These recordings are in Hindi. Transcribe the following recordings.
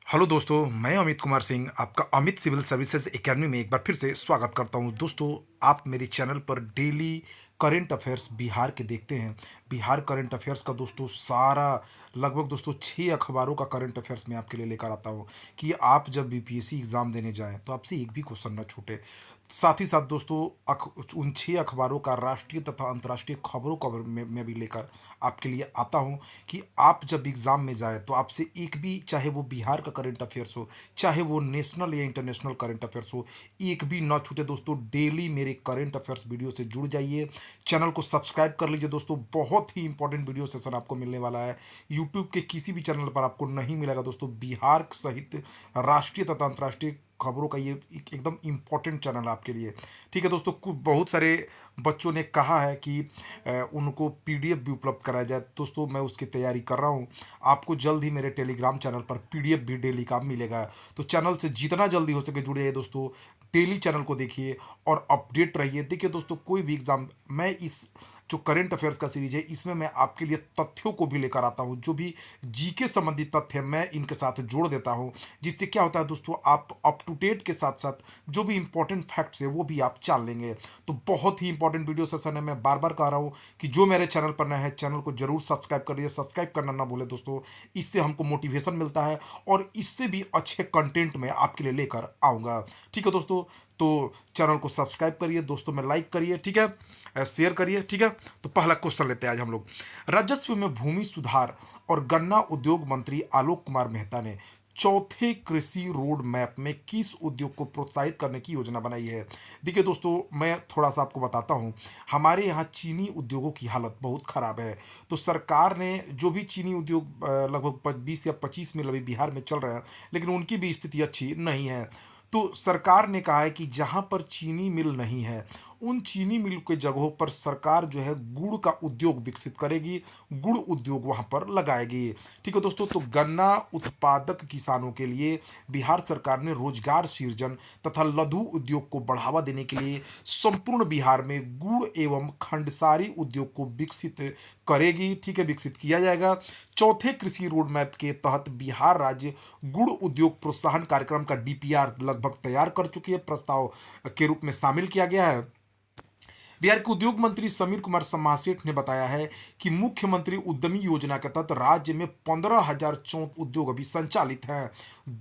हेलो दोस्तों, मैं अमित कुमार सिंह आपका अमित सिविल सर्विसेज एकेडमी में एक बार फिर से स्वागत करता हूं। दोस्तों, आप मेरे चैनल पर डेली करंट अफेयर्स बिहार के देखते हैं। बिहार करंट अफेयर्स का दोस्तों सारा लगभग दोस्तों 6 अखबारों का करंट अफेयर्स मैं आपके लिए लेकर आता हूं कि आप जब बीपीएससी एग्जाम देने जाएं तो आपसे एक भी क्वेश्चन न छूटे। साथ ही साथ दोस्तों उन 6 अखबारों का राष्ट्रीय तथा अंतर्राष्ट्रीय खबरों का मैं भी लेकर आपके लिए आता हूं कि आप जब एग्ज़ाम में जाएँ तो आपसे एक भी, चाहे वो बिहार का करंट अफेयर्स हो, चाहे वो नेशनल या इंटरनेशनल करंट अफेयर्स हो, एक भी ना छूटे दोस्तों। डेली मेरे करंट अफेयर्स वीडियो से जुड़ जाइए। चैनल को सब्सक्राइब कर लीजिए दोस्तों, बहुत ही इंपॉर्टेंट वीडियो सेशन आपको मिलने वाला है। यूट्यूब के किसी भी चैनल पर आपको नहीं मिलेगा दोस्तों। बिहार सहित राष्ट्रीय तथा अंतर्राष्ट्रीय खबरों का ये एकदम इम्पोर्टेंट चैनल है आपके लिए। ठीक है दोस्तों, बहुत सारे बच्चों ने कहा है कि उनको पीडीएफ भी उपलब्ध कराया जाए। दोस्तों, मैं उसकी तैयारी कर रहा हूँ। आपको जल्द ही मेरे टेलीग्राम चैनल पर पीडीएफ भी डेली का मिलेगा। तो चैनल से जितना जल्दी हो सके जुड़ जाइए दोस्तों। डेली चैनल को देखिए और अपडेट रहिए। देखिए दोस्तों, कोई भी एग्ज़ाम, मैं इस जो करंट अफेयर्स का सीरीज है इसमें मैं आपके लिए तथ्यों को भी लेकर आता हूँ। जो भी जीके संबंधित तथ्य है मैं इनके साथ जोड़ देता हूँ, जिससे क्या होता है दोस्तों, आप अप टू डेट के साथ साथ जो भी इंपॉर्टेंट फैक्ट्स है वो भी आप जान लेंगे। तो बहुत ही इंपॉर्टेंट वीडियो सेशन है। मैं बार बार कह रहा हूँ कि जो मेरे चैनल पर नया है, चैनल को जरूर सब्सक्राइब करिए। सब्सक्राइब करना ना भूले दोस्तों, इससे हमको मोटिवेशन मिलता है और इससे भी अच्छे कंटेंट में आपके लिए लेकर आऊँगा। ठीक है दोस्तों, तो चैनल को सब्सक्राइब करिए दोस्तों में, लाइक करिए, ठीक है, शेयर करिए, ठीक है। तो पहला क्वेश्चन लेते हैं आज हम लोग। राजस्व में भूमि सुधार और गन्ना उद्योग मंत्री आलोक कुमार मेहता ने चौथे कृषि रोड मैप में किस उद्योग को प्रोत्साहित करने की योजना बनाई है? देखिए दोस्तों, मैं थोड़ा सा आपको बताता हूँ। हमारे यहाँ चीनी उद्योगों की हालत बहुत खराब है। तो सरकार ने जो भी चीनी उद्योग लगभग 20 या 25 मिल अभी बिहार में चल रहे हैं, लेकिन उनकी भी स्थिति अच्छी नहीं है। तो सरकार ने कहा है कि जहाँ पर चीनी मिल नहीं है, उन चीनी मिल के जगहों पर सरकार जो है गुड़ का उद्योग विकसित करेगी, गुड़ उद्योग वहाँ पर लगाएगी। ठीक है दोस्तों, तो गन्ना उत्पादक किसानों के लिए बिहार सरकार ने रोजगार सृजन तथा लघु उद्योग को बढ़ावा देने के लिए संपूर्ण बिहार में गुड़ एवं खंडसारी उद्योग को विकसित करेगी। ठीक है, विकसित किया जाएगा। चौथे कृषि रोड मैप के तहत बिहार राज्य गुड़ उद्योग प्रोत्साहन कार्यक्रम का डीपीआर लगभग तैयार कर चुकी है, प्रस्ताव के रूप में शामिल किया गया है। बिहार के उद्योग मंत्री समीर कुमार महासेठ ने बताया है कि मुख्यमंत्री उद्यमी योजना के तहत राज्य में 15,000 चौक उद्योग अभी संचालित हैं।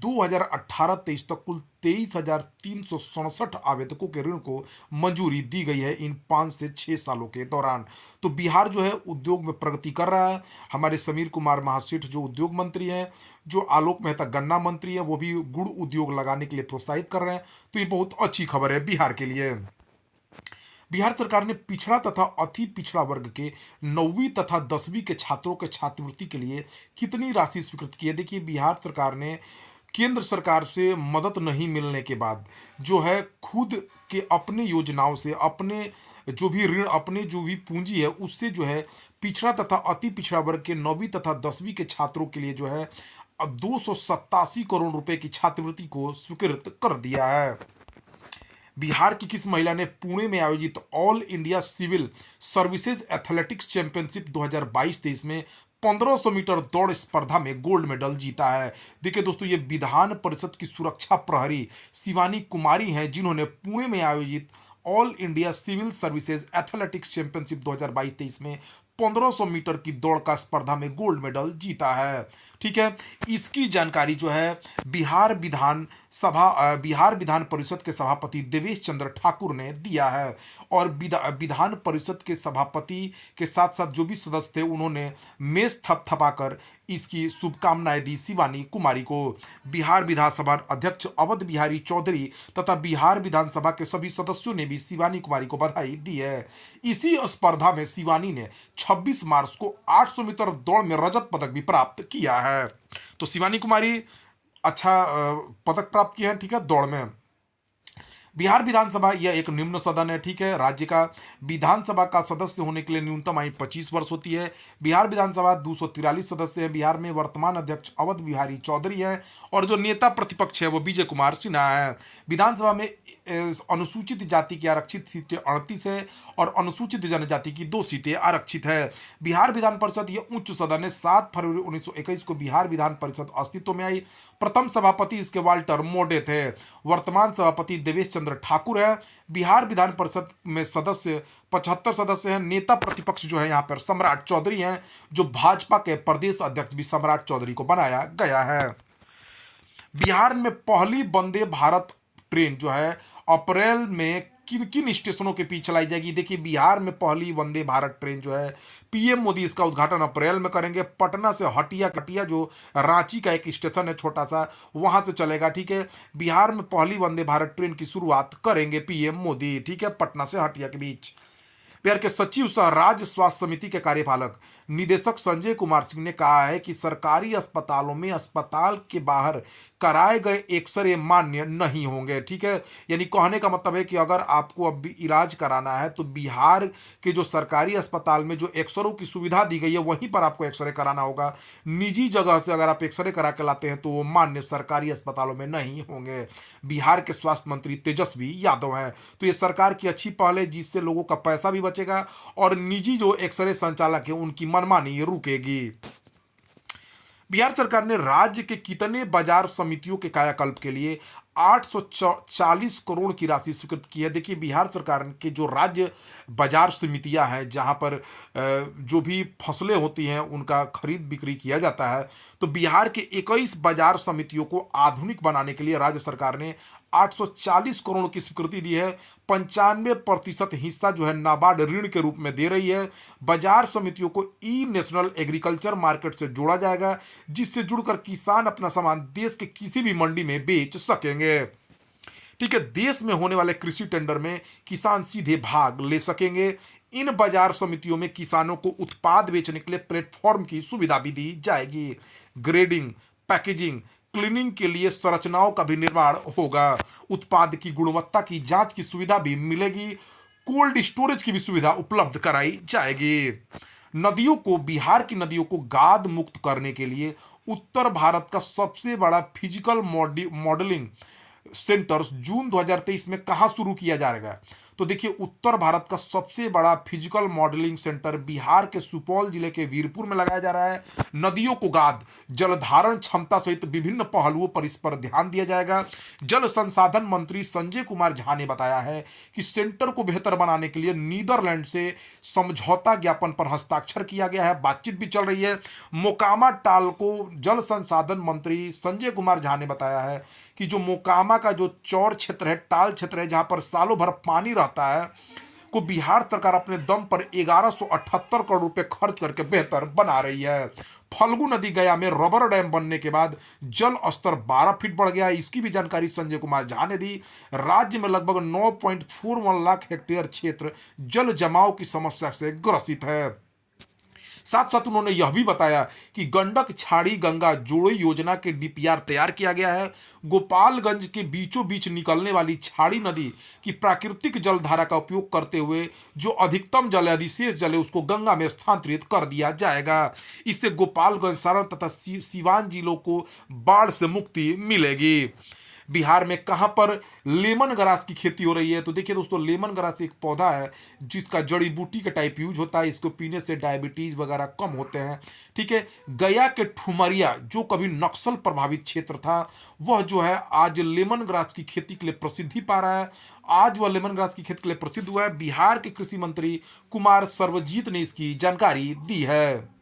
2018-23 तक कुल 23,367 आवेदकों के ऋण को मंजूरी दी गई है इन 5 से 6 सालों के दौरान। तो बिहार जो है उद्योग में प्रगति कर रहा है। हमारे समीर कुमार महासेठ जो उद्योग मंत्री हैं, जो आलोक मेहता गन्ना मंत्री हैं, वो भी गुड़ उद्योग लगाने के लिए प्रोत्साहित कर रहे हैं। तो ये बहुत अच्छी खबर है बिहार के लिए। बिहार सरकार ने पिछड़ा तथा अति पिछड़ा वर्ग के 9वीं तथा 10वीं के छात्रों के छात्रवृत्ति के लिए कितनी राशि स्वीकृत की है? देखिए, बिहार सरकार ने केंद्र सरकार से मदद नहीं मिलने के बाद जो है खुद के अपने योजनाओं से, अपने जो भी ऋण, अपने जो भी पूंजी है उससे जो है पिछड़ा तथा अति पिछड़ा वर्ग के 9वीं तथा 10वीं के छात्रों के लिए जो है अब 287 करोड़ रुपए की छात्रवृत्ति को स्वीकृत कर दिया है। बिहार की किस महिला ने पुणे में आयोजित all India civil services athletics championship 2022-23 में 1500 मीटर दौड़ स्पर्धा में गोल्ड मेडल जीता है? देखिए दोस्तों, ये विधान परिषद की सुरक्षा प्रहरी शिवानी कुमारी हैं, जिन्होंने पुणे में आयोजित all India civil services athletics championship 2022-23 में 1500 मीटर की दौड़ का स्पर्धा में गोल्ड मेडल जीता है। ठीक है, इसकी जानकारी जो है बिहार विधान परिषद के सभापति देवेश चंद्र ठाकुर ने दिया है। और विधान परिषद के सभापति के साथ साथ जो भी सदस्य थे उन्होंने मेज थपथपाकर इसकी शुभकामनाएं दी शिवानी कुमारी को। बिहार विधानसभा अध्यक्ष अवध बिहारी चौधरी तथा बिहार विधानसभा के सभी सदस्यों ने भी शिवानी कुमारी को बधाई दी है। इसी स्पर्धा में शिवानी ने 26 मार्च को 800 मीटर दौड़ में रजत पदक भी प्राप्त किया है। तो शिवानी कुमारी अच्छा पदक प्राप्त किया है, ठीक है, दौड़ में। बिहार विधानसभा यह एक निम्न सदन है, ठीक है। राज्य का विधानसभा का सदस्य होने के लिए न्यूनतम आयु 25 वर्ष होती है। बिहार विधानसभा 243 सदस्य है। बिहार में वर्तमान अध्यक्ष अवध बिहारी चौधरी हैं और जो नेता प्रतिपक्ष है वो विजय कुमार सिन्हा है। विधानसभा में अनुसूचित जाति की आरक्षित सीटें 38 है और अनुसूचित जनजाति की 2 सीटें आरक्षित है। बिहार विधान परिषद ये उच्च सदन है। 7 फरवरी 1921 को बिहार विधान परिषद अस्तित्व में आई। प्रथम सभापति इसके वाल्टर मोडे थे। वर्तमान सभापति देवेश चंद्र ठाकुर है। बिहार विधान परिषद में सदस्य 75 सदस्य हैं। नेता प्रतिपक्ष जो है यहाँ पर सम्राट चौधरी हैं, जो भाजपा के प्रदेश अध्यक्ष भी सम्राट चौधरी को बनाया गया है। बिहार में पहली वंदे भारत ट्रेन जो है अप्रैल में किन किन स्टेशनों के बीच चलाई जाएगी। देखिए, बिहार में पहली वंदे भारत ट्रेन जो है पीएम मोदी इसका उद्घाटन अप्रैल में करेंगे। पटना से हटिया कटिया जो रांची का एक स्टेशन है छोटा सा, वहां से चलेगा। ठीक है, बिहार में पहली वंदे भारत ट्रेन की शुरुआत करेंगे पीएम मोदी। ठीक है, पटना से हटिया के बीच। बिहार के सचिव सह राज्य स्वास्थ्य समिति के कार्यपालक निदेशक संजय कुमार सिंह ने कहा है कि सरकारी अस्पतालों में अस्पताल के बाहर कराए गए एक्सरे मान्य नहीं होंगे। ठीक है, यानी कहने का मतलब है कि अगर आपको अब भी इलाज कराना है तो बिहार के जो सरकारी अस्पताल में जो एक्सरों की सुविधा दी गई है वहीं पर आपको एक्सरे कराना होगा। निजी जगह से अगर आप एक्सरे करा के लाते हैं तो वो मान्य सरकारी अस्पतालों में नहीं होंगे। बिहार के स्वास्थ्य मंत्री तेजस्वी यादव हैं। तो ये सरकार की अच्छी पहल है, जिससे लोगों का पैसा भी बचेगा और निजी जो एक्सरे संचालक है उनकी मनमानी रुकेगी। बिहार सरकार ने राज्य के कितने बाजार समितियों के कायाकल्प के लिए 840 करोड़ की राशि स्वीकृत की है। देखिए, बिहार सरकार के जो राज्य बाजार समितियां हैं, जहां पर जो भी फसलें होती हैं उनका खरीद बिक्री किया जाता है, तो बिहार के 21 बाजार समितियों को आधुनिक बनाने के लिए राज्य सरकार ने 840 करोड़ की स्वीकृति दी है। 95% हिस्सा जो है नाबार्ड ऋण के रूप में दे रही है। बाजार समितियों को ई नेशनल एग्रीकल्चर मार्केट से जोड़ा जाएगा, जिससे जुड़कर किसान अपना सामान देश के किसी भी मंडी में बेच सकेंगे। ठीक है, देश में होने वाले कृषि टेंडर में किसान सीधे भाग ले सकेंगे। इन बाजार समितियों में किसानों को उत्पाद बेचने के लिए प्लेटफॉर्म की सुविधा भी दी जाएगी। ग्रेडिंग, पैकेजिंग, क्लीनिंग के लिए संरचनाओं का भी निर्माण होगा। उत्पाद की गुणवत्ता की जांच की सुविधा भी मिलेगी। कोल्ड स्टोरेज की भी सुविधा उपलब्ध कराई जाएगी। नदियों को, बिहार की नदियों को गाद मुक्त करने के लिए उत्तर भारत का सबसे बड़ा फिजिकल मॉडलिंग सेंटर जून 2023 में कहां शुरू किया जाएगा। तो देखिए, उत्तर भारत का सबसे बड़ा फिजिकल मॉडलिंग सेंटर बिहार के सुपौल जिले के वीरपुर में लगाया जा रहा है। नदियों को गाद, जलधारण क्षमता सहित विभिन्न पहलुओं पर इस पर ध्यान दिया जाएगा। जल संसाधन मंत्री संजय कुमार झा ने बताया है कि सेंटर को बेहतर बनाने के लिए नीदरलैंड से समझौता ज्ञापन पर हस्ताक्षर किया गया है। बातचीत भी चल रही है। मोकामा टाल को जल संसाधन मंत्री संजय कुमार झा ने बताया है कि जो मोकामा का जो चौर क्षेत्र है, टाल क्षेत्र है, जहां पर सालों भर पानी रहता है, को बिहार सरकार अपने दम पर 1178 करोड़ रुपए खर्च करके बेहतर बना रही है। फल्गु नदी गया में रबर डैम बनने के बाद जल स्तर 12 फीट बढ़ गया है। इसकी भी जानकारी संजय कुमार झा ने दी। राज्य में लगभग 9.41 लाख हेक्टेयर क्षेत्र जल जमाव की समस्या से ग्रसित है। साथ साथ उन्होंने यह भी बताया कि गंडक छाड़ी गंगा जोड़ो योजना के डीपीआर तैयार किया गया है। गोपालगंज के बीचों बीच निकलने वाली छाड़ी नदी की प्राकृतिक जलधारा का उपयोग करते हुए जो अधिकतम जल है, अधिशेष जल है, उसको गंगा में स्थानांतरित कर दिया जाएगा। इससे गोपालगंज, सारण तथा सीवान जिलों को बाढ़ से मुक्ति मिलेगी। बिहार में कहां पर लेमन ग्रास की खेती हो रही है। तो देखिए दोस्तों, लेमन ग्रास एक पौधा है जिसका जड़ी बूटी के टाइप यूज होता है। इसको पीने से डायबिटीज वगैरह कम होते हैं। ठीक है, गया के ठुमरिया जो कभी नक्सल प्रभावित क्षेत्र था, वह जो है आज लेमन ग्रास की खेती के लिए प्रसिद्धि पा रहा है। आज वह लेमन ग्रास की खेती के लिए प्रसिद्ध हुआ है। बिहार के कृषि मंत्री कुमार सर्वजीत ने इसकी जानकारी दी है।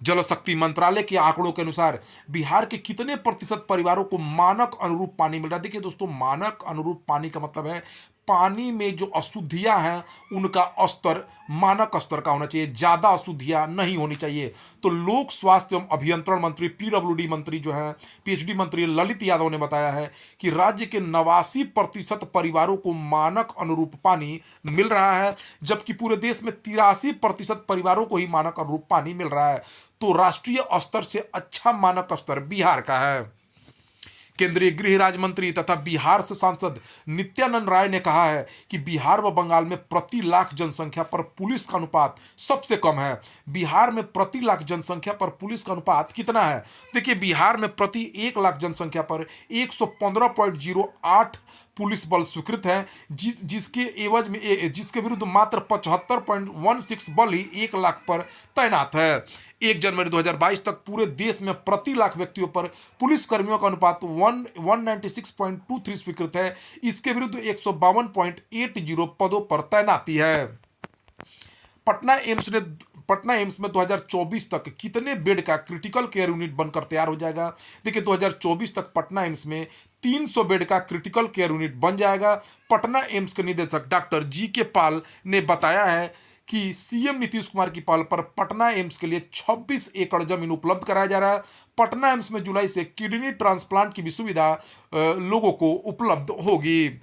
जल शक्ति मंत्रालय के आंकड़ों के अनुसार बिहार के कितने प्रतिशत परिवारों को मानक अनुरूप पानी मिल रहा है। देखिए दोस्तों, मानक अनुरूप पानी का मतलब है पानी में जो अशुद्धियां हैं उनका स्तर मानक स्तर का होना चाहिए, ज्यादा अशुद्धियां नहीं होनी चाहिए। तो लोक स्वास्थ्य एवं अभियंत्रण मंत्री, पीडब्ल्यूडी मंत्री जो है, पीएचडी मंत्री ललित यादव ने बताया है कि राज्य के 89% परिवारों को मानक अनुरूप पानी मिल रहा है, जबकि पूरे देश में 83% परिवारों को ही मानक अनुरूप पानी मिल रहा है। तो राष्ट्रीय स्तर से अच्छा मानक स्तर बिहार का है। केंद्रीय गृह राज्य मंत्री तथा बिहार से सांसद नित्यानंद राय ने कहा है कि बिहार व बंगाल में प्रति लाख जनसंख्या पर पुलिस का अनुपात सबसे कम है। बिहार में प्रति लाख जनसंख्या पर पुलिस का अनुपात कितना है? देखिए, बिहार में प्रति 1 लाख जनसंख्या पर 115.08 पुलिस बल स्वीकृत है, जिसके विरुद्ध मात्र 75.16 बल ही 1 लाख पर तैनात है। 1 जनवरी 2022 तक पूरे देश में प्रति लाख व्यक्तियों पर पुलिस कर्मियों का अनुपात 196.23 स्वीकृत है। इसके विरुद्ध 152.80 पदों पर तैनाती है। पटना एम्स ने पटना एम्स में 2024 तक कितने बेड का क्रिटिकल केयर यूनिट बनकर तैयार हो जाएगा? देखिए, 2024 तक पटना एम्स में 300 बेड का क्रिटिकल केयर यूनिट बन जाएगा। पटना एम्स के निदेशक डॉक्टर जी.के. पाल ने बताया है कि सीएम नीतीश कुमार की पहल पर पटना एम्स के लिए 26 एकड़ जमीन उपलब्ध कराया जा रहा है। पटना एम्स में जुलाई से किडनी ट्रांसप्लांट की भी सुविधा लोगों को उपलब्ध होगी।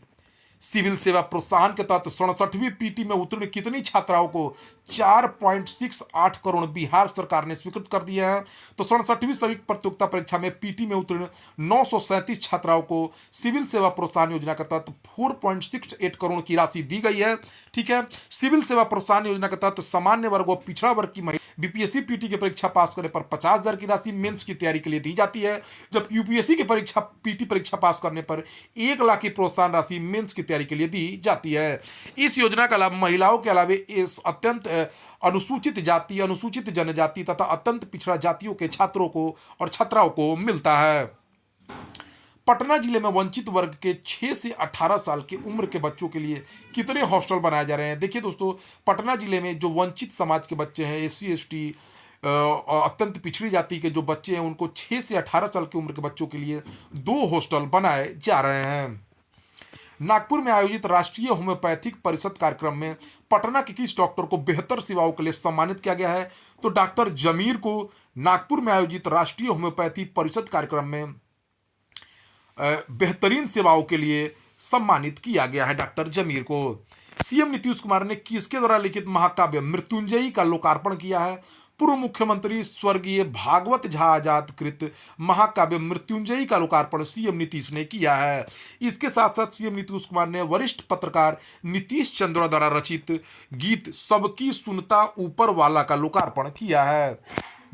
सिविल सेवा प्रोत्साहन के तहत 67वीं पीटी में उत्तीर्ण कितनी छात्राओं को 4.68 करोड़ बिहार सरकार ने स्वीकृत कर दिया है? तो 67वीं संयुक्त प्रतियोगिता परीक्षा में पीटी में उत्तीर्ण 937 छात्राओं को सिविल सेवा प्रोत्साहन योजना के तहत 4.68 करोड़ की राशि दी गई है। ठीक है, सिविल सेवा प्रोत्साहन योजना के तहत सामान्य वर्ग व पिछड़ा वर्ग की महिला बीपीएससी पीटी की परीक्षा पास करने पर 50,000 की राशि मेंस की तैयारी के लिए दी जाती है, जबकि यूपीएससी की परीक्षा पीटी परीक्षा पास करने पर 1 लाख की प्रोत्साहन राशि मेंस की तैयारी के लिए दी जाती है। इस योजना का लाभ महिलाओं के अलावा इस अत्यंत अनुसूचित जाति, अनुसूचित जनजाति तथा अत्यंत पिछड़ा जातियों के छात्रों को और छात्राओं को मिलता है। पटना जिले में वंचित वर्ग के 6 से 18 साल की उम्र के बच्चों के लिए कितने हॉस्टल बनाए जा रहे हैं? देखिए दोस्तों, पटना जिले में जो वंचित समाज के बच्चे हैं, एससी एसटी अत्यंत पिछड़ी जाति के जो बच्चे हैं, उनको 6 से 18 साल की उम्र के बच्चों के लिए 2 हॉस्टल बनाए जा रहे हैं। नागपुर में आयोजित राष्ट्रीय होम्योपैथिक परिषद कार्यक्रम में पटना के किस डॉक्टर को बेहतर सेवाओं के लिए सम्मानित किया गया है? तो डॉक्टर जमीर को नागपुर में आयोजित राष्ट्रीय होम्योपैथी परिषद कार्यक्रम में बेहतरीन सेवाओं के लिए सम्मानित किया गया है डॉक्टर जमीर को। सीएम नीतीश कुमार ने किसके द्वारा लिखित महाकाव्य मृत्युंजयी का लोकार्पण किया है? पूर्व मुख्यमंत्री स्वर्गीय भागवत झा आजाद कृत महाकाव्य मृत्युंजयी का लोकार्पण सीएम नीतीश ने किया है। इसके साथ साथ सीएम नीतीश कुमार ने वरिष्ठ पत्रकार नीतीश चंद्रा द्वारा रचित गीत सबकी सुनता ऊपर वाला का लोकार्पण किया है।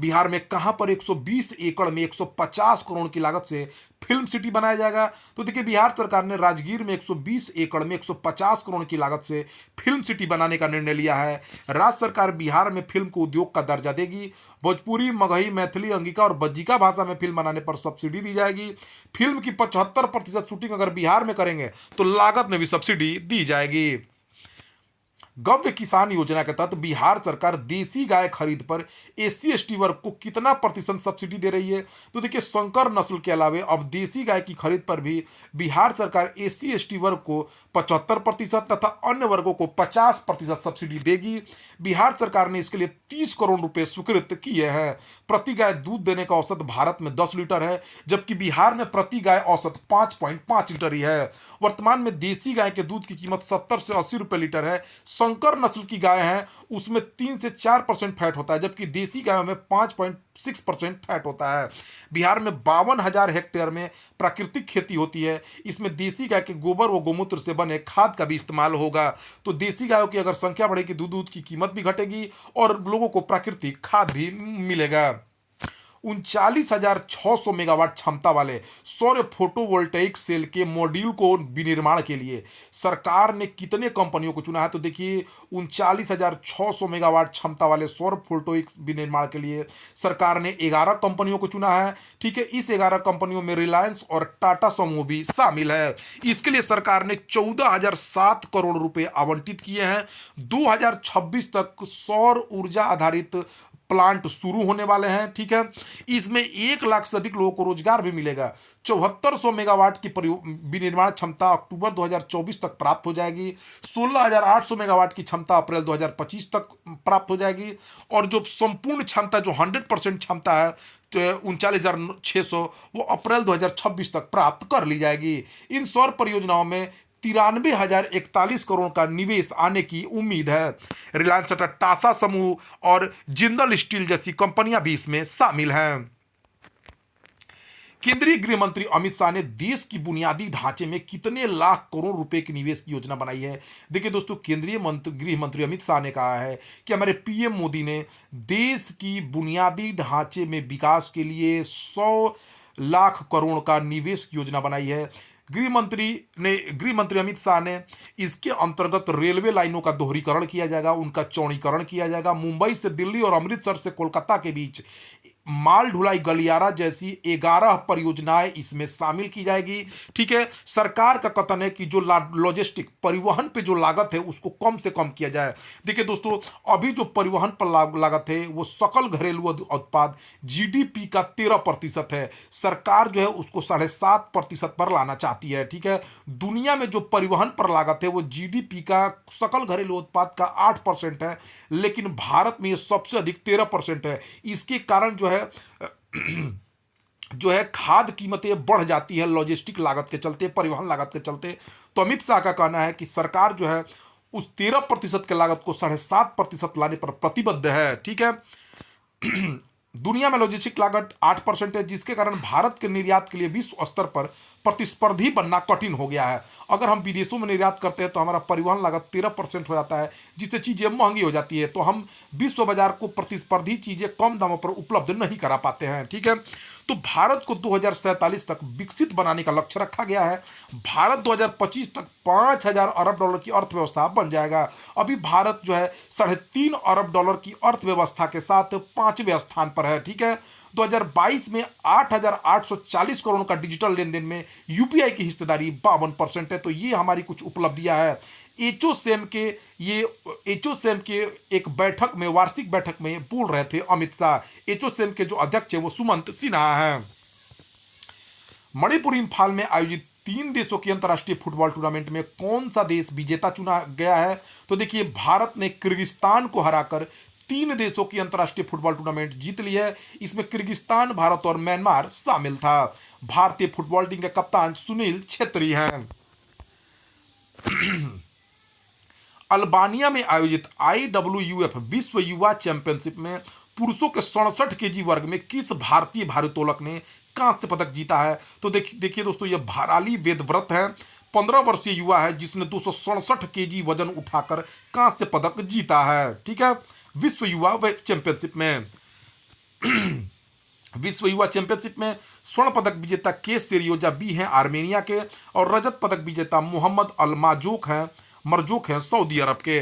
बिहार में कहां पर 120 एकड़ में 150 करोड़ की लागत से फिल्म सिटी बनाया जाएगा? तो देखिए, बिहार सरकार ने राजगीर में 120 एकड़ में 150 करोड़ की लागत से फिल्म सिटी बनाने का निर्णय लिया है। राज्य सरकार बिहार में फिल्म को उद्योग का दर्जा देगी। भोजपुरी, मगही, मैथिली, अंगिका और बज्जिका भाषा में फिल्म बनाने पर सब्सिडी दी जाएगी। फिल्म की 75% शूटिंग अगर बिहार में करेंगे तो लागत में भी सब्सिडी दी जाएगी। गव्य किसान योजना के तहत बिहार सरकार देसी गाय खरीद पर एससी एसटी वर्ग को कितना प्रतिशत सब्सिडी दे रही है? तो देखिए, संकर नस्ल के अलावे अब देसी गाय की खरीद पर भी बिहार सरकार एससी एसटी वर्ग को 75% तथा अन्य वर्गों को 50% सब्सिडी देगी। बिहार सरकार ने इसके लिए 30 करोड़ रुपए स्वीकृत किए हैं। प्रति गाय दूध देने का औसत भारत में 10 लीटर है, जबकि बिहार में प्रति गाय औसत 5.5 लीटर ही है। वर्तमान में देसी गाय के दूध की कीमत 70 से 80 रुपए लीटर है। संकर नस्ल की गाय है उसमें 3 से 4% फैट होता है, जबकि देसी गायों में 5.6% फैट होता है। बिहार में 52,000 हेक्टेयर में प्राकृतिक खेती होती है। इसमें देसी गाय के गोबर व गोमूत्र से बने खाद का भी इस्तेमाल होगा। तो देसी गायों की अगर संख्या बढ़ेगी, दूध की कीमत भी घटेगी और लोगों को प्राकृतिक खाद भी मिलेगा। 39,600 मेगावाट क्षमता वाले सौर फोटोवोल्टेइक सेल के मॉड्यूल को विनिर्माण के लिए सरकार ने कितने कंपनियों को चुना है? तो देखिए, 39,600 मेगावाट क्षमता वाले सौर फोटोवोल्टेइक विनिर्माण के लिए सरकार ने 11 कंपनियों को चुना है। ठीक है, इस 11 कंपनियों में रिलायंस और टाटा समूह भी शामिल है। इसके लिए सरकार ने 14,007 करोड़ रुपए आवंटित किए हैं। 2026 तक सौर ऊर्जा आधारित प्लांट शुरू होने वाले हैं। ठीक है, इसमें 1 लाख से अधिक लोगों को रोजगार भी मिलेगा। 7400 मेगावाट की विनिर्माण क्षमता अक्टूबर 2024 तक प्राप्त हो जाएगी। 16,800 मेगावाट की क्षमता अप्रैल 2025 तक प्राप्त हो जाएगी और जो संपूर्ण क्षमता जो 100% क्षमता है तो 39,600 वो अप्रैल 2026 तक प्राप्त कर ली जाएगी। इन सौर परियोजनाओं में 93,041 करोड़ का निवेश आने की उम्मीद है। रिलायंस, टाटा समूह और जिंदल स्टील जैसी कंपनियां भी इसमें शामिल हैं। केंद्रीय गृह मंत्री अमित शाह ने देश की बुनियादी ढांचे में कितने लाख करोड़ रुपए की निवेश की योजना बनाई है। देखिए दोस्तों, केंद्रीय गृह मंत्री अमित शाह ने कहा है कि हमारे पीएम मोदी ने देश की बुनियादी ढांचे में विकास के लिए 100 लाख करोड़ का निवेश की योजना बनाई है। गृह मंत्री अमित शाह ने इसके अंतर्गत रेलवे लाइनों का दोहरीकरण किया जाएगा, उनका चौड़ीकरण किया जाएगा। मुंबई से दिल्ली और अमृतसर से कोलकाता के बीच माल ढुलाई गलियारा जैसी 11 परियोजनाएं इसमें शामिल की जाएगी। ठीक है, सरकार का कथन है कि जो लॉजिस्टिक परिवहन पे जो लागत है उसको कम से कम किया जाए। देखिए दोस्तों, अभी जो परिवहन पर लागत है वो सकल घरेलू उत्पाद जीडीपी का 13% है। सरकार जो है उसको 7.5% पर लाना चाहती है। ठीक है, दुनिया में जो परिवहन पर लागत है वो जीडीपी का सकल घरेलू उत्पाद का 8% है, लेकिन भारत में ये सबसे अधिक 13% है। इसके कारण जो है खाद्य कीमतें बढ़ जाती है लॉजिस्टिक लागत के चलते, परिवहन लागत के चलते। तो अमित शाह का कहना है कि सरकार जो है उस 13% के लागत को 7.5% लाने पर प्रतिबद्ध है। ठीक है, दुनिया में लॉजिस्टिक लागत 8% है, जिसके कारण भारत के निर्यात के लिए विश्व स्तर पर प्रतिस्पर्धी बनना कठिन हो गया है। अगर हम विदेशों में निर्यात करते हैं तो हमारा परिवहन लागत 13% हो जाता है, जिससे चीज़ें महंगी हो जाती है, तो हम विश्व बाजार को प्रतिस्पर्धी चीज़ें कम दामों पर उपलब्ध नहीं करा पाते हैं। ठीक है, तो भारत को 2047 तक विकसित बनाने का लक्ष्य रखा गया है। भारत 2025 तक 5,000 अरब डॉलर की अर्थव्यवस्था बन जाएगा। अभी भारत जो है 3.5 अरब डॉलर की अर्थव्यवस्था के साथ 5वें स्थान पर है। ठीक है, 2022 में 8,840 करोड़ का डिजिटल लेन देन में यूपीआई की हिस्सेदारी 52% है। तो ये हमारी कुछ उपलब्धियां है। एचओसेम के एक बैठक में, वार्षिक बैठक में बोल रहे थे अमित शाह। एचओसेम के जो अध्यक्ष है वो सुमंत सिन्हा हैं। मणिपुर इंफाल में आयोजित 3 देशों की अंतर्राष्ट्रीय फुटबॉल टूर्नामेंट में कौन सा देश विजेता चुना गया है? तो देखिए, भारत ने किर्गिस्तान को हराकर 3 देशों की अंतर्राष्ट्रीय फुटबॉल टूर्नामेंट जीत ली है। इसमें किर्गिस्तान, भारत और म्यांमार शामिल था। भारतीय फुटबॉल टीम के कप्तान सुनील छेत्री हैं। अल्बानिया में आयोजित IWF विश्व युवा चैंपियनशिप में पुरुषों के 67 केजी वर्ग में किस भारतीय भारोत्तोलक ने कांस्य पदक जीता है? तो देखिए दोस्तों, यह भाराली वेदव्रत है, 15 वर्षीय युवा है जिसने 267 केजी वजन उठाकर कांस्य पदक जीता है। ठीक है, विश्व युवा चैंपियनशिप में विश्व युवा चैंपियनशिप में स्वर्ण पदक विजेता के सेरियोजा बी हैं आर्मेनिया के, और रजत पदक विजेता मोहम्मद अल मरजूक हैं सऊदी अरब के।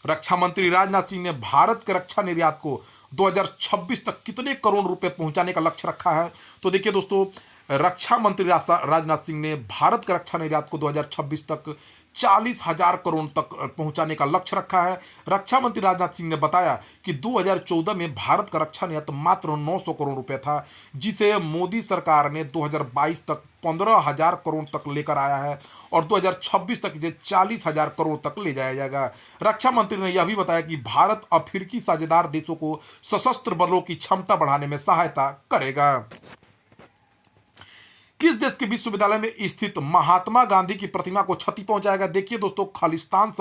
रक्षा मंत्री राजनाथ सिंह ने भारत के रक्षा निर्यात को 2026 तक कितने करोड़ रुपए पहुंचाने का लक्ष्य रखा है? तो देखिए दोस्तों, रक्षा मंत्री राजनाथ सिंह ने भारत के रक्षा निर्यात को 2026 तक 40,000 करोड़ तक पहुंचाने का लक्ष्य रखा है। रक्षा मंत्री राजनाथ सिंह ने बताया कि 2014 में भारत का रक्षा निर्यात मात्र 900 करोड़ रुपए था, जिसे मोदी सरकार ने 2022 तक 15,000 करोड़ तक लेकर आया है, और 2026 तक इसे 40,000 करोड़ तक ले जाया जाएगा। रक्षा मंत्री ने यह भी बताया कि भारत अफ्रीकी साझेदार देशों को सशस्त्र बलों की क्षमता बढ़ाने में सहायता करेगा। किस देश के विश्वविद्यालय में स्थित महात्मा गांधी की प्रतिमा को क्षति पहुंचाएगा? देखिए दोस्तों, खालिस्तान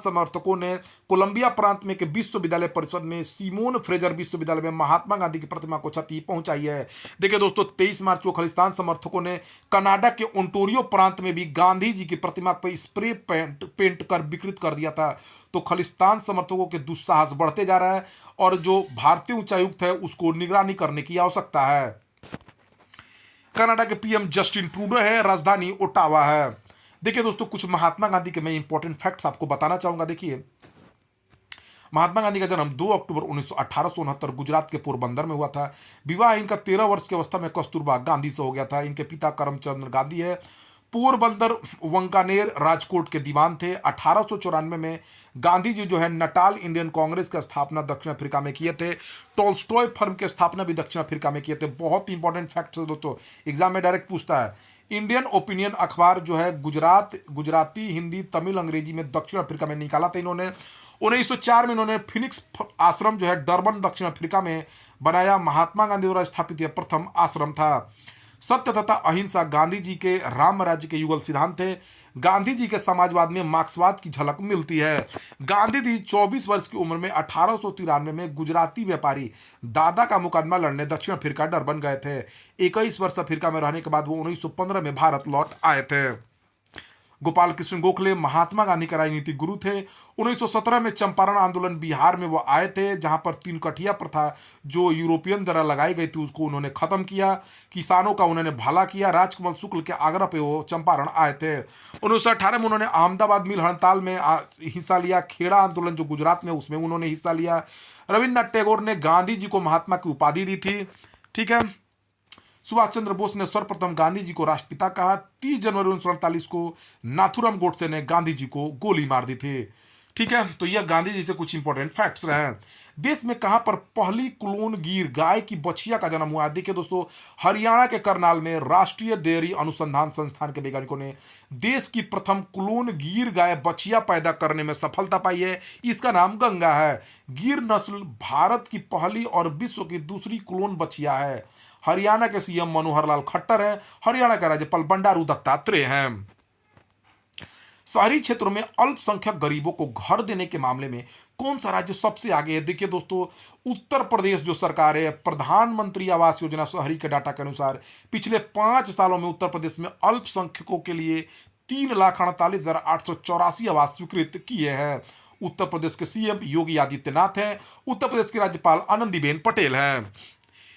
समर्थकों ने कोलंबिया प्रांत में के विश्वविद्यालय परिषद में सिमोन फ्रेजर विश्वविद्यालय में महात्मा गांधी की प्रतिमा को क्षति पहुंचाई है। देखिए दोस्तों, 23 मार्च को खालिस्तान समर्थकों ने कनाडा के ओंटारियो प्रांत में भी गांधी जी की प्रतिमा पर स्प्रे पेंट कर विकृत कर दिया था। तो खालिस्तान समर्थकों के दुस्साहस बढ़ते जा रहा है, और जो भारतीय उच्चायुक्त है उसको निगरानी करने की आवश्यकता है। कनाडा के पीएम जस्टिन ट्रूडो है, राजधानी ओटावा है। देखिए दोस्तों, कुछ महात्मा गांधी के मैं इंपॉर्टेंट फैक्ट्स आपको बताना चाहूंगा। देखिए, महात्मा गांधी का जन्म 2 अक्टूबर 1869 गुजरात के पोरबंदर में हुआ था। विवाह इनका 13 वर्ष की अवस्था में कस्तूरबा गांधी से हो गया था। इनके पिता करमचंद गांधी है, पोरबंदर, वंकानेर, राजकोट के दीवान थे। 1894 में गांधी जी जो है नटाल इंडियन कांग्रेस का स्थापना दक्षिण अफ्रीका में किए थे। टॉल्स्टॉय फर्म की स्थापना भी दक्षिण अफ्रीका में किए थे। बहुत इंपॉर्टेंट फैक्ट है दोस्तों, एग्जाम में डायरेक्ट पूछता है। इंडियन ओपिनियन अखबार जो है गुजराती, हिंदी, तमिल, अंग्रेजी में दक्षिण अफ्रीका में निकाला था इन्होंने। 1904 में इन्होंने फिनिक्स आश्रम जो है डरबन दक्षिण अफ्रीका में बनाया। महात्मा गांधी द्वारा स्थापित यह प्रथम आश्रम था। सत्य तथा अहिंसा गांधी जी के राम राज्य के युगल सिद्धांत थे। गांधी जी के समाजवाद में मार्क्सवाद की झलक मिलती है। गांधी जी 24 वर्ष की उम्र में 1893 में गुजराती व्यापारी दादा का मुकदमा लड़ने दक्षिण अफ्रीका डरबन गए थे। 21 वर्ष अफ्रीका में रहने के बाद वो 1915 में भारत लौट आए थे। गोपाल कृष्ण गोखले महात्मा गांधी के राजनीतिक गुरु थे। 1917 में चंपारण आंदोलन बिहार में वो आए थे, जहां पर तीन कठिया प्रथा जो यूरोपियन द्वारा लगाई गई थी उसको उन्होंने खत्म किया। किसानों का उन्होंने भला किया। राजकमल शुक्ल के आग्रह पे वो चंपारण आए थे। 1918 में उन्होंने अहमदाबाद मिल हड़ताल में हिस्सा लिया। खेड़ा आंदोलन जो गुजरात में, उसमें उन्होंने हिस्सा लिया। रविन्द्रनाथ टैगोर ने गांधी जी को महात्मा की उपाधि दी थी। ठीक है। सुभाष चंद्र बोस ने सर्वप्रथम गांधी जी को राष्ट्रपिता कहा। 30 जनवरी 1948 को नाथुराम गोडसे ने गांधी जी को गोली मार दी थी। ठीक है, तो यह गांधी जी से कुछ इंपॉर्टेंट फैक्ट्स रहे हैं। देश में कहां पर पहली क्लोन गिर गाय की बछिया का जन्म हुआ? देखिए दोस्तों, हरियाणा के करनाल में राष्ट्रीय डेयरी अनुसंधान संस्थान के वैज्ञानिकों ने देश की प्रथम क्लोन गिर गाय बछिया पैदा करने में सफलता पाई है। इसका नाम गंगा है। गिर नस्ल भारत की पहली और विश्व की दूसरी क्लोन बछिया है। हरियाणा के सीएम मनोहर लाल खट्टर हैं। हरियाणा के राज्यपाल बंडारू दत्तात्रेय हैं। शहरी क्षेत्रों में अल्पसंख्यक गरीबों को घर देने के मामले में कौन सा राज्य सबसे आगे है? देखिए दोस्तों, उत्तर प्रदेश जो सरकार है, प्रधानमंत्री आवास योजना शहरी के डाटा के अनुसार पिछले 5 सालों में उत्तर प्रदेश में अल्पसंख्यकों के लिए 3,48,884 आवास स्वीकृत किए हैं। उत्तर प्रदेश के सीएम योगी आदित्यनाथ हैं। उत्तर प्रदेश की राज्यपाल आनंदीबेन पटेल हैं।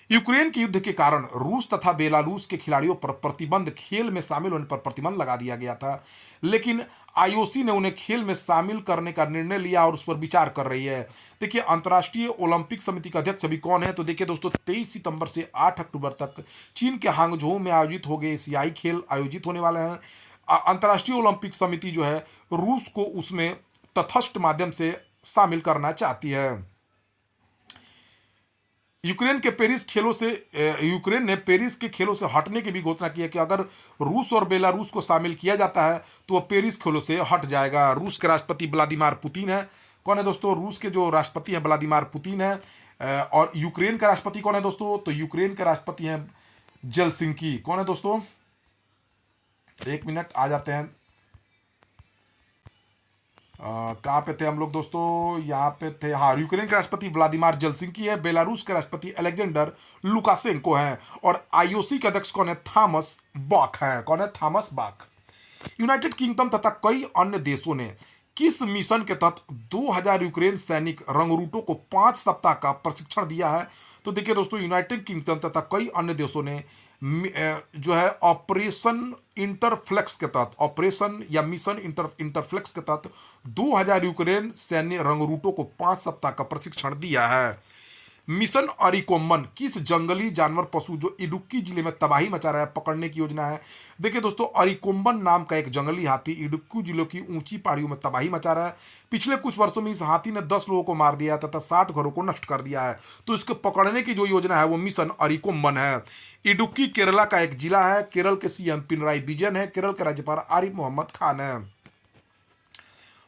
यूक्रेन के युद्ध के कारण रूस तथा बेलारूस के खिलाड़ियों पर प्रतिबंध, खेल में शामिल होने पर प्रतिबंध लगा दिया गया था, लेकिन आईओसी ने उन्हें खेल में शामिल करने का निर्णय लिया और उस पर विचार कर रही है। देखिए, अंतर्राष्ट्रीय ओलंपिक समिति के अध्यक्ष अभी कौन है? तो देखिए दोस्तों, 23 सितंबर से 8 अक्टूबर तक चीन के हांगझोउ में आयोजित हो गए एशियाई खेल आयोजित होने वाले हैं। अंतर्राष्ट्रीय ओलंपिक समिति जो है रूस को उसमें तटस्थ माध्यम से शामिल करना चाहती है। यूक्रेन ने पेरिस के खेलों से हटने की भी घोषणा की है कि अगर रूस और बेलारूस को शामिल किया जाता है तो वह पेरिस खेलों से हट जाएगा। रूस के राष्ट्रपति व्लादिमीर पुतिन है। कौन है दोस्तों? रूस के जो राष्ट्रपति हैं व्लादिमीर पुतिन है। और यूक्रेन का राष्ट्रपति कौन है दोस्तों? तो यूक्रेन के राष्ट्रपति हैं जेलसिंकी। कौन है दोस्तों? एक मिनट, आ जाते हैं। कहाँ पे थे हम लोग दोस्तों? यहाँ पे थे, हाँ, यूक्रेन के राष्ट्रपति व्लादिमीर जेलसिंकी है। बेलारूस के राष्ट्रपति अलेक्जेंडर लुकाशेंको हैं। और आईओसी के अध्यक्ष कौन है? थॉमस बाक हैं। कौन है? Thomas Bach. यूनाइटेड किंगडम तथा कई अन्य देशों ने किस मिशन के तहत 2000 यूक्रेन सैनिक रंगरूटों को 5 सप्ताह का प्रशिक्षण दिया है? तो देखिए दोस्तों, यूनाइटेड किंगडम तथा कई अन्य देशों ने जो है ऑपरेशन इंटरफ्लेक्स के तहत, ऑपरेशन या मिशन इंटरफ्लेक्स के तहत 2000 यूक्रेन सैन्य रंगरूटों को 5 सप्ताह का प्रशिक्षण दिया है। मिशन अरिकोम्बन किस जंगली जानवर पशु जो इडुक्की जिले में तबाही मचा रहा है पकड़ने की योजना है? देखिए दोस्तों, अरिकोम्बन नाम का एक जंगली हाथी इडुक्की जिलों की ऊंची पहाड़ियों में तबाही मचा रहा है। पिछले कुछ वर्षों में इस हाथी ने 10 लोगों को मार दिया तथा 60 घरों को नष्ट कर दिया है। तो इसको पकड़ने की जो योजना है वो मिशन अरिकोम्बन है। इडुक्की केरला का एक जिला है। केरल के सीएम पिनराई विजयन है। केरल के राज्यपाल आरिफ मोहम्मद खान है।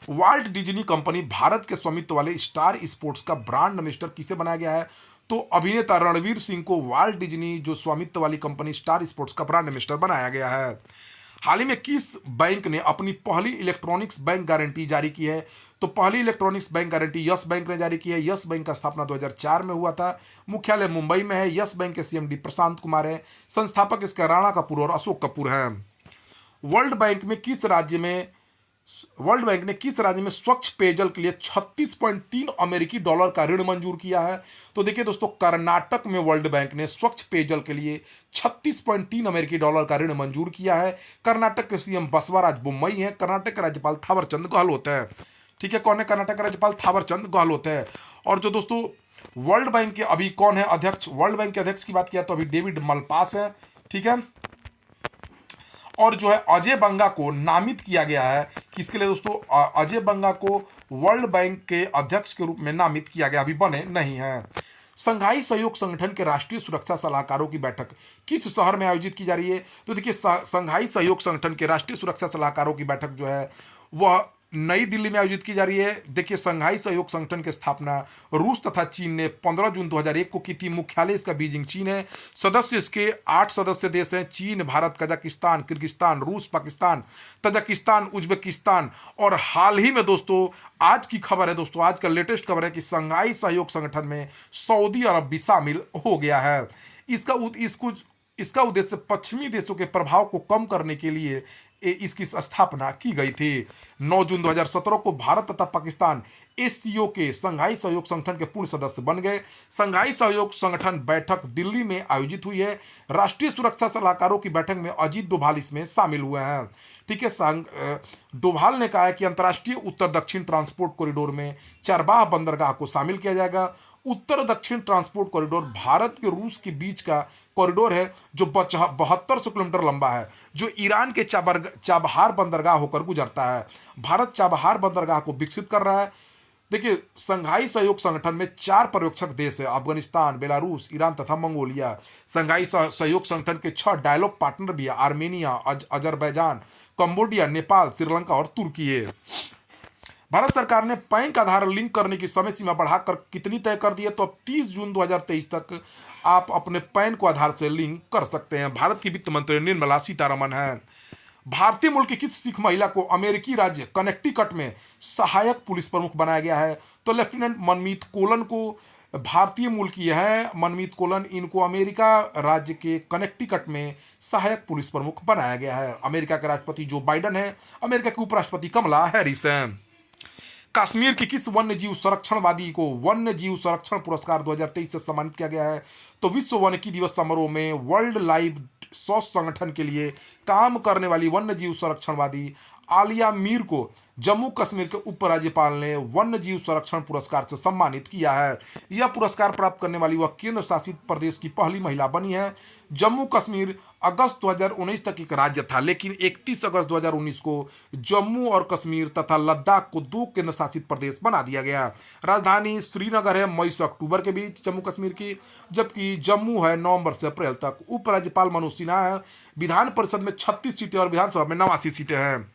वाल्ट डिज्नी कंपनी भारत के स्वामित्व वाले स्टार स्पोर्ट्स का ब्रांड एम्बेसडर किसे बनाया गया है? तो अभिनेता रणवीर सिंह को वाल्ट डिज्नी जो स्वामित्व वाली कंपनी स्टार स्पोर्ट्स का ब्रांड एम्बेसडर बनाया गया है। हाल ही में किस बैंक ने अपनी पहली इलेक्ट्रॉनिक्स बैंक गारंटी जारी की है? तो पहली electronics bank guarantee yes bank ने जारी की है। यस बैंक का स्थापना 2004 में हुआ था। मुख्यालय मुंबई में है। यस बैंक के सीएमडी प्रशांत कुमार है। संस्थापक इसके राणा कपूर और अशोक कपूर हैं। वर्ल्ड बैंक ने किस राज्य में स्वच्छ पेयजल के लिए 36.3 अमेरिकी डॉलर का ऋण मंजूर किया है? तो देखिए दोस्तों, कर्नाटक में वर्ल्ड बैंक ने स्वच्छ पेयजल के लिए 36.3 अमेरिकी डॉलर का ऋण मंजूर किया है। कर्नाटक के सीएम बसवराज बोम्मई हैं। कर्नाटक के राज्यपाल थावरचंद गहलोत है। ठीक है, कौन है कर्नाटक का राज्यपाल? थावरचंद गहलोत है। और जो दोस्तों वर्ल्ड बैंक के अभी कौन है अध्यक्ष? वर्ल्ड बैंक के अध्यक्ष की बात किया तो अभी डेविड मलपास है। ठीक है, और जो है अजय बंगा को नामित किया गया है। किसके लिए दोस्तों? अजय बंगा को वर्ल्ड बैंक के अध्यक्ष के रूप में नामित किया गया, अभी बने नहीं है। संघाई सहयोग संगठन के राष्ट्रीय सुरक्षा सलाहकारों की बैठक किस शहर में आयोजित की जा रही है? तो देखिए, संघाई सहयोग संगठन के राष्ट्रीय सुरक्षा सलाहकारों की बैठक जो है वह नई दिल्ली में आयोजित की जा रही है। देखिए, संघाई सहयोग संगठन की स्थापना रूस तथा चीन ने 15 जून 2001 को की थी। मुख्यालय इसका बीजिंग चीन है। सदस्य इसके 8 सदस्य देश हैं: चीन, भारत, कजाकिस्तान, किर्गिस्तान, रूस, पाकिस्तान, तजाकिस्तान, उज्बेकिस्तान। और हाल ही में दोस्तों, आज की खबर है दोस्तों, आज का लेटेस्ट खबर है कि संघाई सहयोग संगठन में सऊदी अरब भी शामिल हो गया है। इसका इसको इसका उद्देश्य पश्चिमी देशों के प्रभाव को कम करने के लिए इसकी स्थापना की गई थी। 9 जून 2017 को भारत तथा पाकिस्तान एससीओ के संघाई सहयोग संगठन के पूर्ण सदस्य बन गए। संघाई सहयोग संगठन बैठक दिल्ली में आयोजित हुई है। राष्ट्रीय सुरक्षा सलाहकारों की बैठक में अजीत डोभाल इसमें शामिल हुए हैं। ठीक है, डोभाल ने कहा है कि अंतर्राष्ट्रीय उत्तर दक्षिण ट्रांसपोर्ट कॉरिडोर में चरबाह बंदरगाह को शामिल किया जाएगा। उत्तर दक्षिण ट्रांसपोर्ट कॉरिडोर भारत के रूस के बीच का कॉरिडोर है जो 7200 किलोमीटर लंबा है, जो ईरान के चाबहार बंदरगाह होकर गुजरता है। भारत चाबहार बंदरगाह को विकसित कर रहा है। देखिए, संघाई सहयोग संगठन में 4 पर्यवेक्षक देश है: अफगानिस्तान, बेलारूस, ईरान तथा मंगोलिया। संघाई सहयोग संगठन के 6 डायलॉग पार्टनर भी है: Armenia, Azerbaijan, Cambodia, Nepal, Sri Lanka और तुर्की है। भारत सरकार ने पैन का आधार लिंक करने की समय सीमा बढ़ाकर कितनी तय कर दी है? तो अब 30 जून 2023 तक आप अपने पैन को आधार से लिंक कर सकते हैं। भारत की वित्त मंत्री निर्मला सीतारमण है। भारतीय मूल की किस सिख महिला को अमेरिकी राज्य कनेक्टिकट में सहायक पुलिस प्रमुख बनाया गया है? तो लेफ्टिनेंट मनमीत कोलन को। भारतीय मूल की है मनमीत कोलन, इनको अमेरिका राज्य के कनेक्टिकट में सहायक पुलिस प्रमुख बनाया गया है। अमेरिका के राष्ट्रपति जो बाइडन है, अमेरिका के उपराष्ट्रपति कमला हैरिस हैं। कश्मीर की किस वन्य जीव संरक्षणवादी को वन्य जीव संरक्षण पुरस्कार 2023 से सम्मानित किया गया है? तो विश्व वनिकी दिवस समारोह में वर्ल्ड लाइव सॉस संगठन के लिए काम करने वाली वन्य जीव संरक्षणवादी आलिया मीर को जम्मू कश्मीर के उपराज्यपाल ने वन्य जीव संरक्षण पुरस्कार से सम्मानित किया है। यह पुरस्कार प्राप्त करने वाली वह केंद्र शासित प्रदेश की पहली महिला बनी है। जम्मू कश्मीर अगस्त 2019 तक एक राज्य था, लेकिन 31 अगस्त 2019 को जम्मू और कश्मीर तथा लद्दाख को 2 केंद्र शासित प्रदेश बना दिया गया। राजधानी श्रीनगर है मई से अक्टूबर के बीच जम्मू कश्मीर की, जबकि जम्मू है नवंबर से अप्रैल तक। उपराज्यपाल मनोज सिन्हा है। विधान परिषद में 36 सीटें और विधानसभा में 89 सीटें हैं।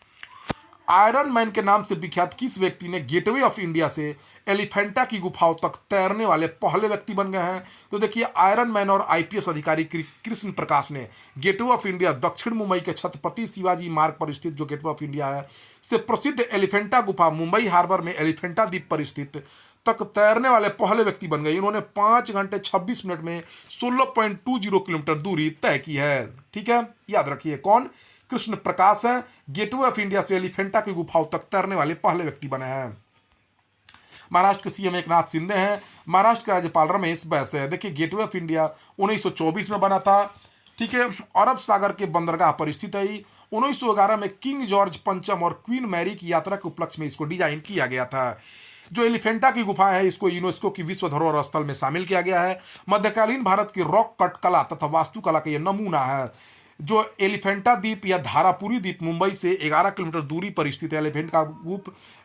आयरन मैन के नाम से विख्यात किस व्यक्ति ने गेटवे ऑफ इंडिया से एलिफेंटा की गुफाओं तक तैरने वाले पहले व्यक्ति बन गए हैं? तो देखिए, आयरन मैन और आईपीएस अधिकारी कृष्ण प्रकाश ने गेटवे ऑफ इंडिया दक्षिण मुंबई के छत्रपति शिवाजी मार्ग पर स्थित जो गेटवे ऑफ इंडिया है से प्रसिद्ध एलिफेंटा गुफा मुंबई हार्बर में एलिफेंटा द्वीप पर स्थित तक तैरने वाले पहले व्यक्ति बन गए। इन्होंने 5 घंटे 26 मिनट में 16.20 किलोमीटर दूरी तय की है। ठीक है, याद रखिए कौन? कृष्ण प्रकाश है। गेटवे ऑफ इंडिया से एलिफेंटा की गुफाओं तक तैरने वाले पहले व्यक्ति बने हैं। महाराष्ट्र के सीएम एकनाथ शिंदे हैं। महाराष्ट्र के राज्यपाल रमेश बैस है। देखिए, गेटवे ऑफ इंडिया 1924 में बना था। ठीक है, अरब सागर के बंदरगाह पर स्थित है। 1911 में किंग जॉर्ज पंचम और क्वीन मैरी की यात्रा के उपलक्ष्य में इसको डिजाइन किया गया था। जो एलिफेंटा की गुफा है, इसको यूनेस्को की विश्व धरोहर स्थल में शामिल किया गया है। मध्यकालीन भारत की रॉक कट कला तथा वास्तुकला का यह नमूना है। जो एलिफेंटा द्वीप या धारापुरी द्वीप मुंबई से 11 किलोमीटर दूरी पर स्थित है एलिफेंटा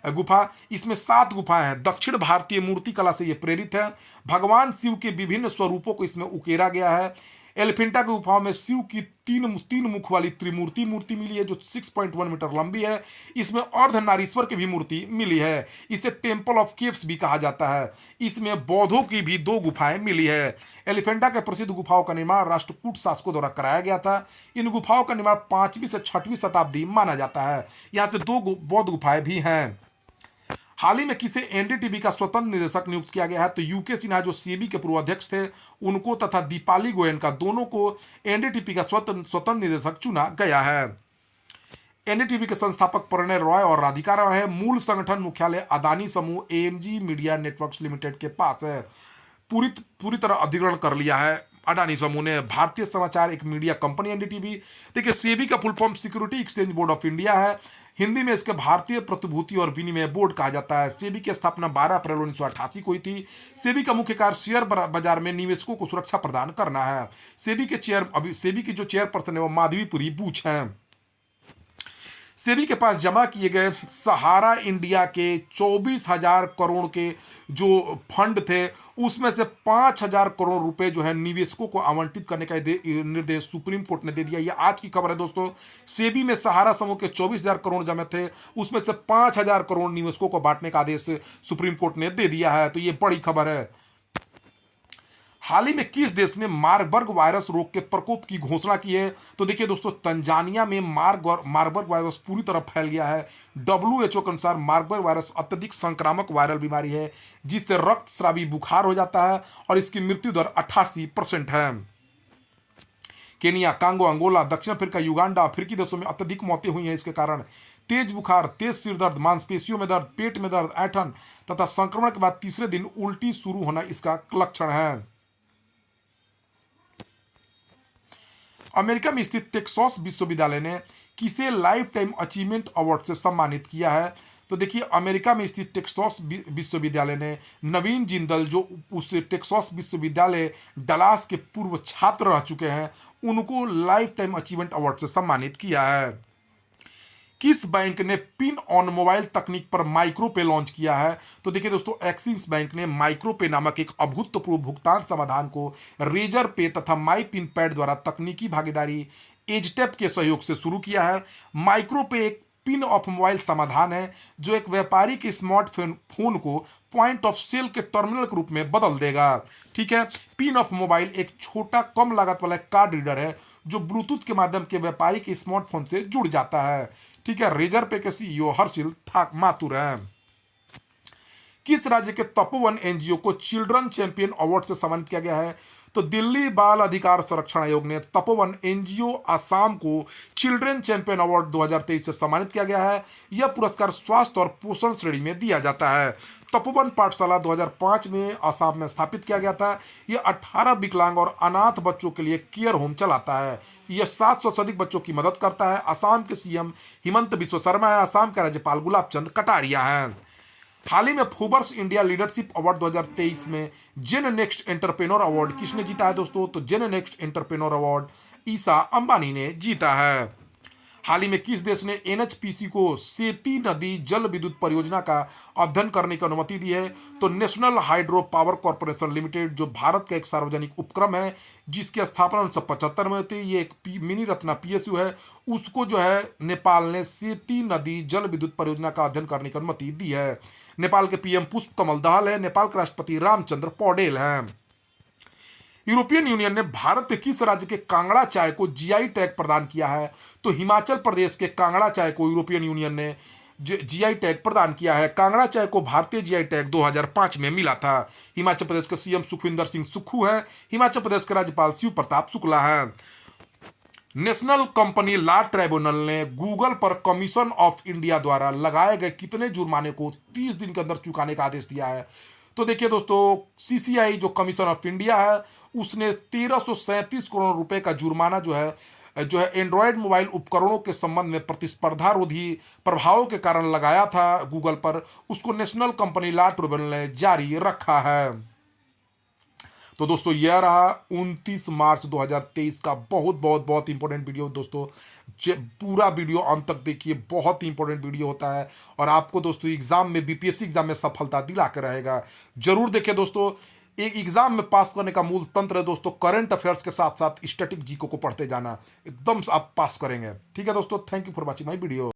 गुफा। इसमें 7 गुफाएं हैं। दक्षिण भारतीय मूर्ति कला से यह प्रेरित है। भगवान शिव के विभिन्न स्वरूपों को इसमें उकेरा गया है। एलिफेंटा की गुफाओं में शिव की तीन मुख वाली त्रिमूर्ति मूर्ति मिली है जो 6.1 मीटर लंबी है। इसमें अर्धनारीश्वर की भी मूर्ति मिली है। इसे टेम्पल ऑफ केव्स भी कहा जाता है। इसमें बौद्धों की भी 2 गुफाएं मिली है। एलिफेंटा के प्रसिद्ध गुफाओं का निर्माण राष्ट्रकूट शासकों द्वारा कराया गया था। इन गुफाओं का निर्माण 5वीं से 6वीं शताब्दी माना जाता है। यहाँ से 2 बौद्ध गुफाएं भी हैं। हाल ही में किसे एनडीटीवी का स्वतंत्र निदेशक नियुक्त किया गया है? तो यूके सिन्हा जो सेबी के पूर्व अध्यक्ष थे, उनको तथा दीपाली गोयनका दोनों को एनडीटीवी का स्वतंत्र निदेशक चुना गया है। एनडीटीवी के संस्थापक प्रणय रॉय और राधिका रॉय है। मूल संगठन मुख्यालय अदानी समूह एएमजी मीडिया नेटवर्क्स लिमिटेड के पास है। पूरी तरह अधिग्रहण कर लिया है अडानी समूह ने। भारतीय समाचार एक मीडिया कंपनी एनडीटीवी। देखिए, सेबी का full form security exchange board of India है। हिंदी में इसके भारतीय प्रतिभूति और विनिमय बोर्ड कहा जाता है। सेबी की स्थापना 12 अप्रैल 1988 को हुई थी। सेबी का मुख्य कार्य शेयर बाजार में निवेशकों को सुरक्षा प्रदान करना है। सेबी की जो चेयरपर्सन है वो माधवीपुरी बूच हैं। सेबी के पास जमा किए गए सहारा इंडिया के 24,000 करोड़ के जो फंड थे, उसमें से 5,000 करोड़ रुपए जो है निवेशकों को आवंटित करने का निर्देश सुप्रीम कोर्ट ने दे दिया। ये आज की खबर है दोस्तों। सेबी में सहारा समूह के 24,000 करोड़ जमे थे, उसमें से 5,000 करोड़ निवेशकों को बांटने का आदेश सुप्रीम कोर्ट ने दे दिया है। तो ये बड़ी खबर है। हाल ही में किस देश ने मार्बर्ग वायरस रोग के प्रकोप की घोषणा की है? तो देखिए दोस्तों, तंजानिया में मार्बर्ग वायरस पूरी तरह फैल गया है। डब्ल्यूएचओ के अनुसार मार्बर्ग वायरस अत्यधिक संक्रामक वायरल बीमारी है, जिससे रक्तस्रावी बुखार हो जाता है और इसकी मृत्यु दर 88% है। केनिया, कांगो, अंगोला, दक्षिण अफ्रीका, युगांडा, अफ्रीकी देशों में अत्यधिक मौतें हुई हैं इसके कारण। तेज बुखार, तेज सिर दर्द, मांसपेशियों में दर्द, पेट में दर्द, ऐंठन तथा संक्रमण के बाद तीसरे दिन उल्टी शुरू होना इसका लक्षण है। अमेरिका में स्थित टेक्सास विश्वविद्यालय ने किसे लाइफ टाइम अचीवमेंट अवार्ड से सम्मानित किया है? तो देखिए, अमेरिका में स्थित टेक्सास विश्वविद्यालय ने नवीन जिंदल, जो उस टेक्सास विश्वविद्यालय डलास के पूर्व छात्र रह चुके हैं, उनको लाइफ टाइम अचीवमेंट अवार्ड से सम्मानित किया है। किस बैंक ने पिन ऑन मोबाइल तकनीक पर माइक्रो पे लॉन्च किया है? तो देखिए दोस्तों, एक्सिस बैंक ने माइक्रो पे नामक एक अभूतपूर्व भुगतान समाधान को रेजर पे तथा माई पिन पैड द्वारा तकनीकी भागीदारी एजटेप के सहयोग से शुरू किया है। माइक्रो पे एक पिन ऑफ मोबाइल समाधान है जो एक व्यापारी के स्मार्टफोन फोन को पॉइंट ऑफ सेल के टर्मिनल के रूप में बदल देगा। ठीक है, पिन ऑफ मोबाइल एक छोटा कम लागत वाला कार्ड रीडर है जो ब्लूटूथ के माध्यम के व्यापारी के स्मार्टफोन से जुड़ जाता है। ठीक है, रेजर पे के सीईओ हर्षिल थाक माथुर हैं। किस राज्य के तपोवन एनजीओ को चिल्ड्रन चैंपियन अवार्ड से सम्मानित किया गया है? तो दिल्ली बाल अधिकार संरक्षण आयोग ने तपोवन एनजीओ आसाम को चिल्ड्रन चैंपियन अवार्ड 2023 से सम्मानित किया गया है। यह पुरस्कार स्वास्थ्य और पोषण श्रेणी में दिया जाता है। तपोवन पाठशाला 2005 में आसाम में स्थापित किया गया था। यह 18 विकलांग और अनाथ बच्चों के लिए केयर होम चलाता है। यह 700 से अधिक बच्चों की मदद करता है। आसाम के सीएम हिमंत बिस्व शर्मा है। आसाम के राज्यपाल गुलाब चंद कटारिया हैं। हाल ही में फोर्ब्स इंडिया लीडरशिप अवार्ड 2023 में जेन नेक्स्ट एंटरप्रेन्योर अवार्ड किसने जीता है दोस्तों? तो जेन नेक्स्ट एंटरप्रेन्योर अवार्ड ईसा अंबानी ने जीता है। हाल ही में किस देश ने एनएचपीसी को सेती नदी जल विद्युत परियोजना का अध्ययन करने की अनुमति दी है? तो national hydro power corporation limited, जो भारत का एक सार्वजनिक उपक्रम है जिसकी स्थापना 1975 में हुई थी, ये एक मिनी रत्ना पीएसयू है, उसको जो है नेपाल ने सेती नदी जल विद्युत परियोजना का अध्ययन करने की अनुमति दी है। नेपाल के पीएम पुष्प कमल दहाल है। नेपाल के राष्ट्रपति रामचंद्र पौडेल हैं। यूरोपियन यूनियन ने भारत के किस राज्य के कांगड़ा चाय को जीआई टैग प्रदान किया है? तो हिमाचल प्रदेश के कांगड़ा चाय को यूरोपियन यूनियन ने जीआई टैग प्रदान किया है। कांगड़ा चाय को भारतीय जीआई टैग 2005 में मिला था। हिमाचल प्रदेश के सीएम सुखविंदर सिंह सुक्खू है। हिमाचल प्रदेश के राज्यपाल शिव प्रताप शुक्ला हैं। नेशनल कंपनी लॉ ट्राइब्यूनल ने गूगल पर कमीशन ऑफ इंडिया द्वारा लगाए गए कितने जुर्माने को 30 दिन के अंदर चुकाने का आदेश दिया है? तो देखिए दोस्तों, सीसीआई जो कमीशन ऑफ इंडिया है, उसने 1337 करोड़ रुपए का जुर्माना जो है एंड्रॉयड मोबाइल उपकरणों के संबंध में प्रतिस्पर्धा रोधी प्रभावों के कारण लगाया था गूगल पर, उसको नेशनल कंपनी लॉ ट्रिब्यूनल ने जारी रखा है। तो दोस्तों, यह रहा 29 मार्च 2023 का बहुत बहुत बहुत इंपॉर्टेंट वीडियो दोस्तों। पूरा वीडियो अंत तक देखिए, बहुत ही इंपॉर्टेंट वीडियो होता है और आपको दोस्तों एग्जाम में, बीपीएससी एग्जाम में सफलता दिला कर रहेगा। जरूर देखिए दोस्तों, एक एग्जाम में पास करने का मूल तंत्र है दोस्तों, करंट अफेयर्स के साथ साथ स्टैटिक जीको को पढ़ते जाना, एकदम आप पास करेंगे। ठीक है दोस्तों, thank you for watching my video.